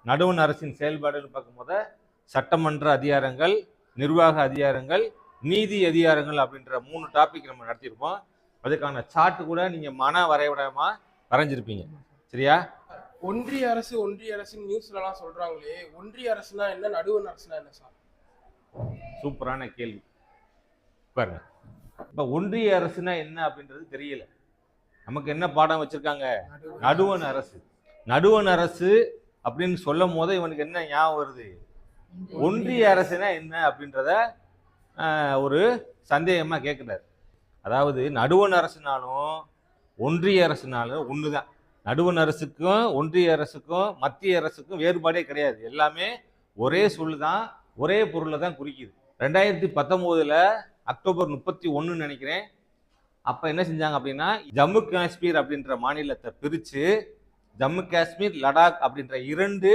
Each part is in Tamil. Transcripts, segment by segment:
நடுவண் அரசின் செயல்பாடுன்னு பார்க்கும்போது சட்டமன்ற அதிகாரங்கள், நிர்வாக அதிகாரங்கள், நீதி அதிகாரங்கள் அப்படின்ற 3 டாபிக் நம்ம நடத்தியிருப்போம். அதுக்கான சார்ட் கூட நீங்க மன வரைபடமா வரைஞ்சிருப்பீங்க. சரியா? ஒன்றிய அரசு நியூஸ்லாம் சொல்றாங்களே, ஒன்றிய அரசுனா என்ன, நடுவண் அரசுனா என்ன சார்? சூப்பரான கேள்வி. பாருங்க, இப்ப ஒன்றிய அரசுனா என்ன அப்படின்றது தெரியல. நமக்கு என்ன பாடம் வச்சிருக்காங்க? நடுவண் அரசு. நடுவண் அரசு அப்படின்னு சொல்லும் போது இவனுக்கு என்ன ஞாபகம் வருது? ஒன்றிய அரசுனா என்ன அப்படின்றத ஒரு சந்தேகமா கேட்கிறார். அதாவது நடுவண் அரசுனாலும் ஒன்றிய அரசுனாலும் ஒண்ணுதான். நடுவண் அரசுக்கும் ஒன்றிய அரசுக்கும் மத்திய அரசுக்கும் வேறுபாடே கிடையாது. எல்லாமே ஒரே சொல்லு தான், ஒரே பொருளை தான் குறிக்குது. 2019 அக்டோபர் 31 நினைக்கிறேன். அப்ப என்ன செஞ்சாங்க அப்படின்னா, ஜம்மு காஷ்மீர் அப்படின்ற மாநிலத்தை பிரிச்சு ஜம்மு காஷ்மீர், லடாக் அப்படின்ற 2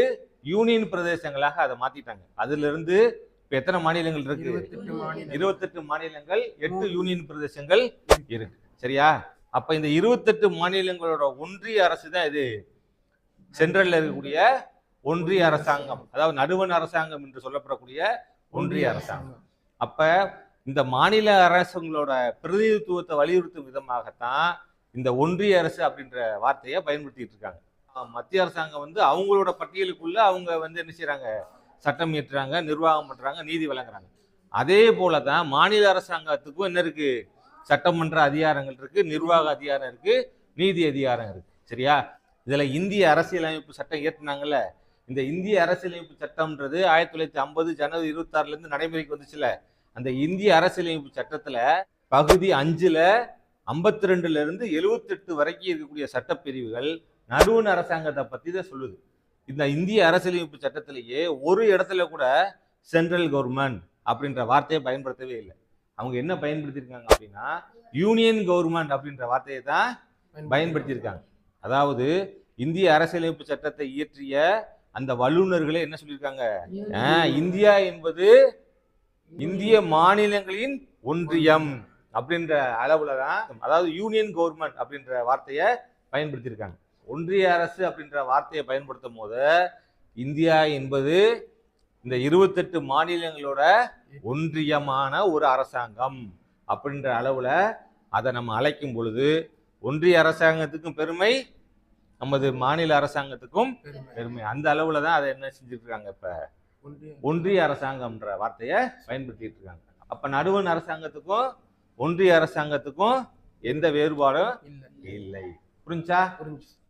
யூனியன் பிரதேசங்களாக அதை மாத்திட்டாங்க. அதுல இருந்து இப்ப எத்தனை மாநிலங்கள் இருக்கு? 28 மாநிலங்கள், 8 யூனியன் பிரதேசங்கள் இருக்கு. சரியா? அப்ப இந்த 28 மாநிலங்களோட ஒன்றிய அரசு தான் இது சென்ட்ரல்ல இருக்கக்கூடிய ஒன்றிய அரசாங்கம், அதாவது நடுவண் அரசாங்கம் என்று சொல்லப்படக்கூடிய ஒன்றிய அரசாங்கம். அப்ப இந்த மாநில அரசுங்களோட பிரதிநிதித்துவத்தை வலியுறுத்தும் விதமாகத்தான் இந்த ஒன்றிய அரசு அப்படின்ற வார்த்தையை பயன்படுத்திட்டு இருக்காங்க. மத்திய அரசாங்கம் அவங்களோட பட்டியலுக்குள்ள அவங்க என்ன செய்யறாங்க? சட்டம் இயற்றுறாங்க, நிர்வாகம் பண்றாங்க, நீதி வழங்குறாங்க. அதே போலதான் மாநில அரசாங்கத்துக்கும் என்ன இருக்கு? சட்டமன்ற அதிகாரங்கள் இருக்கு, நிர்வாக அதிகாரம் இருக்கு, நீதி அதிகாரம் இருக்கு. சரியா? இதுல இந்திய அரசியலமைப்பு சட்டம் இயற்றினாங்கல்ல, இந்த இந்திய அரசியலமைப்பு சட்டம்ன்றது 1950 ஜனவரி 26 இருந்து நடைமுறைக்கு வந்துச்சுல. அந்த இந்திய அரசியலமைப்பு சட்டத்துல பகுதி 5ல 52 இருந்து 78 வரைக்கும் இருக்கக்கூடிய சட்டப்பிரிவுகள் நடுவண் அரசாங்கத்தை பத்தி தான் சொல்லுது. இந்த இந்திய அரசியலமைப்பு சட்டத்திலேயே ஒரு இடத்துல கூட சென்ட்ரல் கவர்மெண்ட் அப்படின்ற வார்த்தையை பயன்படுத்தவே இல்லை. அவங்க என்ன பயன்படுத்தியிருக்காங்க அப்படின்னா, யூனியன் கவர்மெண்ட் அப்படின்ற வார்த்தையை தான் பயன்படுத்தியிருக்காங்க. அதாவது இந்திய அரசியலமைப்பு சட்டத்தை இயற்றிய அந்த வல்லுநர்களே என்ன சொல்லியிருக்காங்க? இந்தியா என்பது இந்திய மாநிலங்களின் ஒன்றியம் அப்படின்ற அளவுல தான், அதாவது யூனியன் கவர்மெண்ட் அப்படின்ற வார்த்தையை பயன்படுத்தியிருக்காங்க. ஒன்றிய அரசு அப்படின்ற வார்த்தையை பயன்படுத்தும் போது இந்தியா என்பது இந்த 28 மாநிலங்களோட ஒன்றியமான ஒரு அரசாங்கம் அப்படின்ற அளவுல அதை நம்ம அழைக்கும் பொழுது ஒன்றிய அரசாங்கத்துக்கும் பெருமை, நமது மாநில அரசாங்கத்துக்கும் பெருமை. அந்த அளவுல தான் அதை என்ன செஞ்சுட்டு இருக்காங்க? இப்ப ஒன்றிய அரசாங்கம்ன்ற வார்த்தையை பயன்படுத்திட்டு இருக்காங்க. அப்ப நடுவண் அரசாங்கத்துக்கும் ஒன்றிய அரசாங்கத்துக்கும் எந்த வேறுபாடும் இல்லை. புரிஞ்சா?